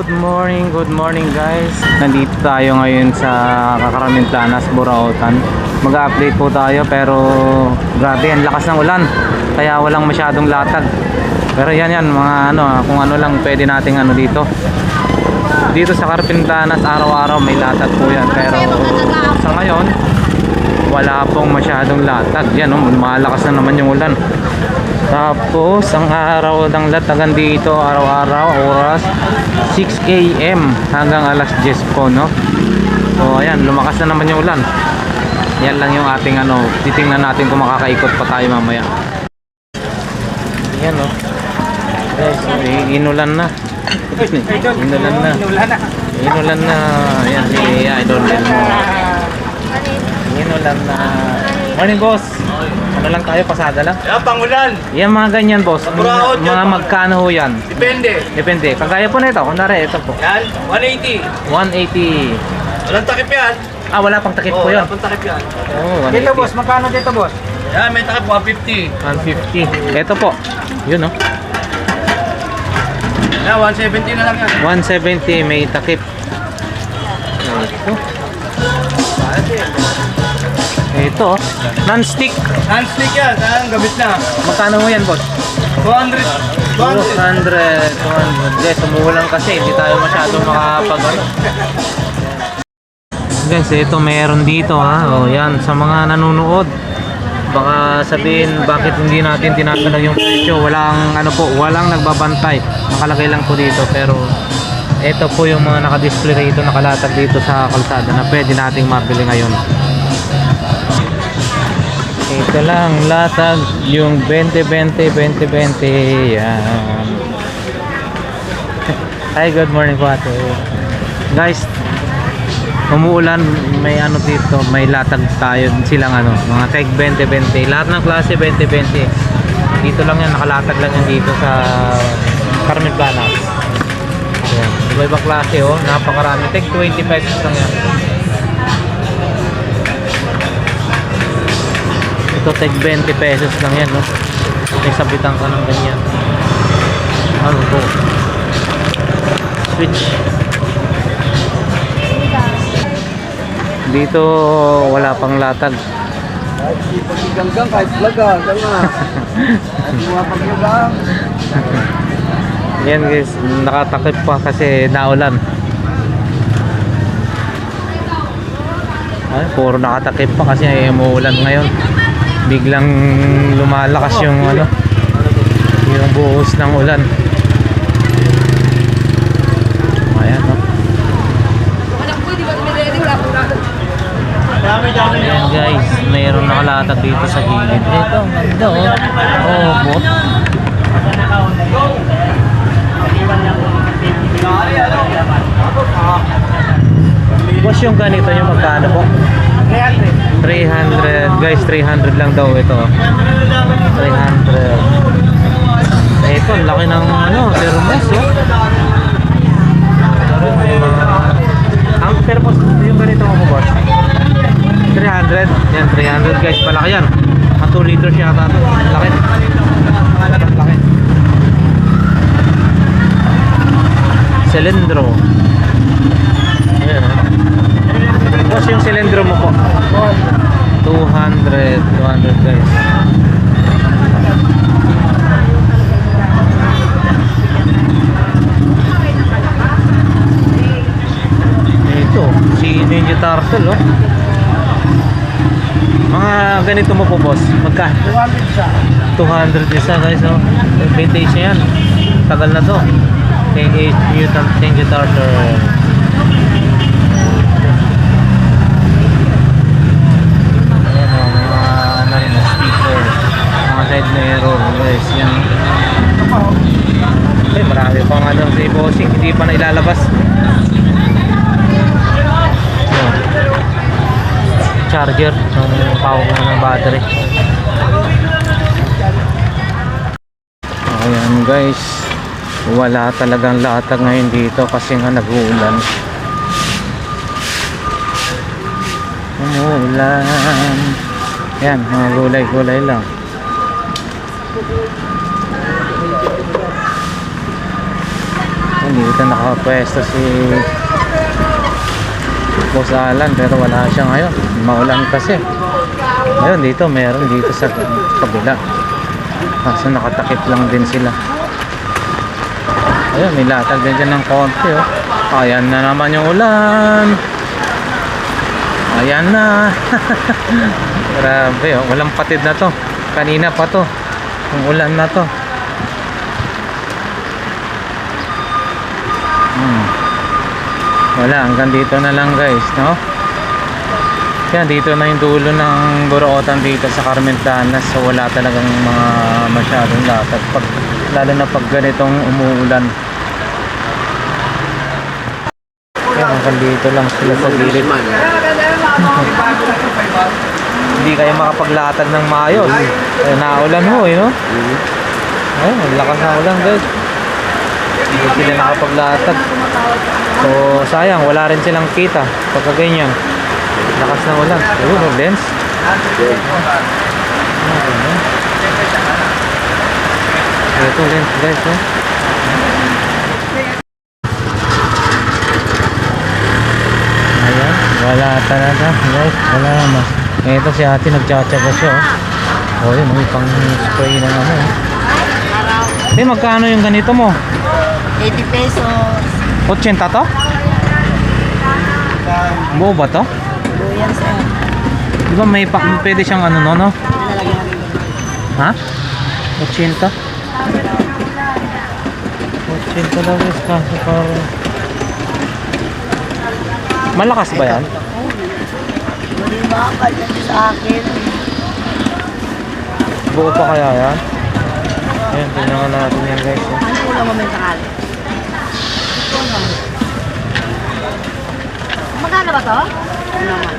good morning guys. Nandito tayo ngayon sa Carmenplanas, Burautan. Mag-update po tayo pero grabe ang lakas ng ulan. Kaya walang masyadong latag. Pero yan mga kung ano lang pwede nating dito. Dito sa Carmenplanas araw-araw may latag po yan. Pero sa ngayon wala pong masyadong latag. Yan malakas na naman yung ulan. Tapos ang araw ng latagan dito araw-araw oras 6 AM hanggang alas 10 po, no? So ayan, lumakas na naman yung ulan. Yan lang yung ating titingnan natin kung makakaikot pa tayo mamaya. Yan guys, inulan na. Inulan na. Ayan si Idol mo. Inulan na. Morning boss. Ano lang tayo, pasada lang? Yan, pangulan. Yan mga ganyan boss. Mga magkano ho yan? Depende. Kagaya po nito, kunwari ito po. Yan, 180. 180. Walang takip yan. Wala pang takip po yun. Wala pang takip yan. Oh, 180. Dito boss, magkano dito boss? Yan, may takip 150. 150. Ito po. Yun Yan, 170 na lang yan. 170 may takip. Ito non-stick. Non-stick yan, gamit na. Magkano mo yan boss? 200. 200. Guys, umuulan kasi hindi tayo masyadong makapag Guys, ito meron dito yan sa mga nanonood. Baka sabihin bakit hindi natin tinatanong yung presyo. Walang nagbabantay. Nakalagay lang po dito pero ito po yung mga naka-display dito, nakalatag dito sa kalsada na pwede nating mabili ngayon. Ito lang latag yung 2020 yan. Hi, good morning po ate. Guys, umuulan, may dito, may latag tayo silang mga tag 2020, lahat ng klase 2020. Dito lang yan, nakalatag lang yan dito sa Carmenplanas. Ayan, iba-ibang klase napakarami. Tag 20 pesos lang yan. Ito tag 20 pesos lang yan, may sabitan ka ng ganyan. Ano po? Switch. Dito wala pang latag. Ganggang kahit vlog ganga. Mga pagyagang. Yan guys, nakatakip pa kasi naulan. Puro nakatakip pa kasi umuulan ngayon. Biglang lumalakas yung yung buhos ng ulan. Ayan Ayan guys, mayroon nakalatag dito sa gilid. Ito, ganda bot. Boss, yung ganito yung magkano po? 300 guys, 300 lang daw ito. 300. Ito, laki ng thermos ang pero boss, yung ganito mo boss 300. Yan, 300 guys, palaki yan. 2 liters yata ito. Laki. Laki. Silindro. Ayan boss, yung silindro mo po 200 guys. Ito si Ninja Turtle mga ganito mo po boss, magkano? 200 isa guys. Vintage yan, tagal na to. Teenage Mutant Ninja Turtle. Speaker, mga side mirror guys, yan. Marami pang si bossing hindi pa nailalabas. Charger ng power ng battery. Ayan guys, wala talagang latag ngayon dito kasi nga nag-uulan. Umuulan. Yan, mga gulay-gulay lang. Dito nakapwesto si Boss Alan pero wala siya ngayon. Maulan kasi. Ngayon dito meron dito sa kabila. Kaso nakatakip lang din sila. Ayun, may latag din dyan ng konti oh. Ayan na naman yung ulan. Ayan na. Grabe oh, walang patid na to. Kanina pa to. Yung ulan na to. Wala, hanggang dito na lang guys, no? Yan, dito na yung dulo ng Borootan dito sa Carmen Planas. So wala talagang mga masyadong latag pag, lalo na pag ganitong umuulan. Yan, hanggang dito lang sila sa gilid. Hindi kayo makapaglatag ng maayos. Ay, naulan ho eh, no? Ay, ang lakas na ulan guys. Hindi sila nakapaglatag. So sayang, wala rin silang kita pagka ganyan. Lakas ng ulan. Ayun, lens. Ito lens guys, oh. Ayan, wala talaga guys, wala naman. Ito si ate nagtsatsaga siya, oh. Oh, yun, may pang spray na ano. Eh, magkano yung ganito mo? 80 pesos. 80 to? Buo ba to? Yan sir. Di ba may pwede siyang ano no? Lalagyan. Ha? 80? 80 daw guys kasi parang malakas ba yan? Hindi makakal yan sa akin. Buo pa kaya yan? Ayan, tingnan natin yan guys. Oh. Ano ulam mo may sakali? Magkano ba to? Ano naman?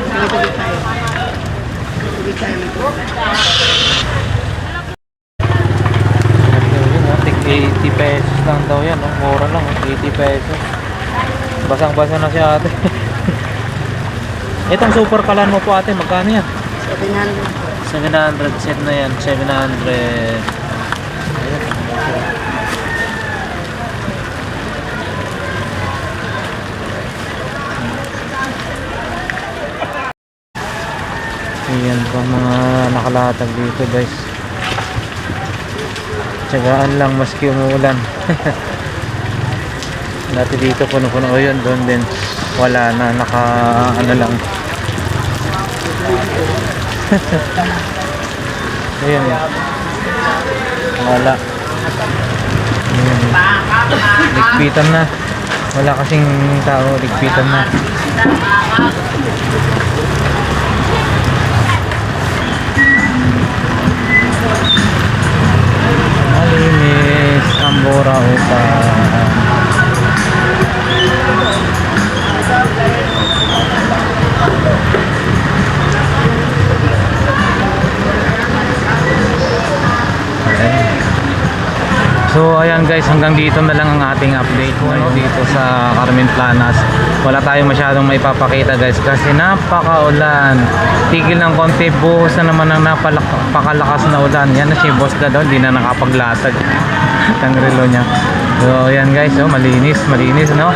Pinatagit tayo. Pinatagit tayo ng Tig 80 pesos lang daw yan, oh. Mura lang, 80 pesos. Basang-basa na si ate. Itong super kalan mo po ate, magkano yan? 700. 700 set na yan, 700. Ayan pa mga nakalatag dito guys. Tsagaan lang maski umuulan. Dati dito puno-puno o yun, doon din wala na, naka ano lang. Ayan, wala. Ayan. Ligpitan na, wala kasing tao, ligpitan na. Malinis ang Borootan. So ayan guys, hanggang dito na lang ang ating update dito sa Carmen Planas. Wala tayong masyadong maipapakita guys kasi napakaulan. Tigil ng konti, buhos na naman ang napakalakas na ulan. Yan na si boss na doon, hindi na nakapaglatag ang relo niya. So ayan guys, oh, malinis no?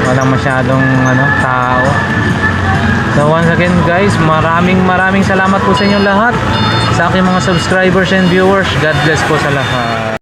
Walang masyadong tao. So once again guys, maraming salamat po sa inyo lahat, sa aking mga subscribers and viewers. God bless po sa lahat.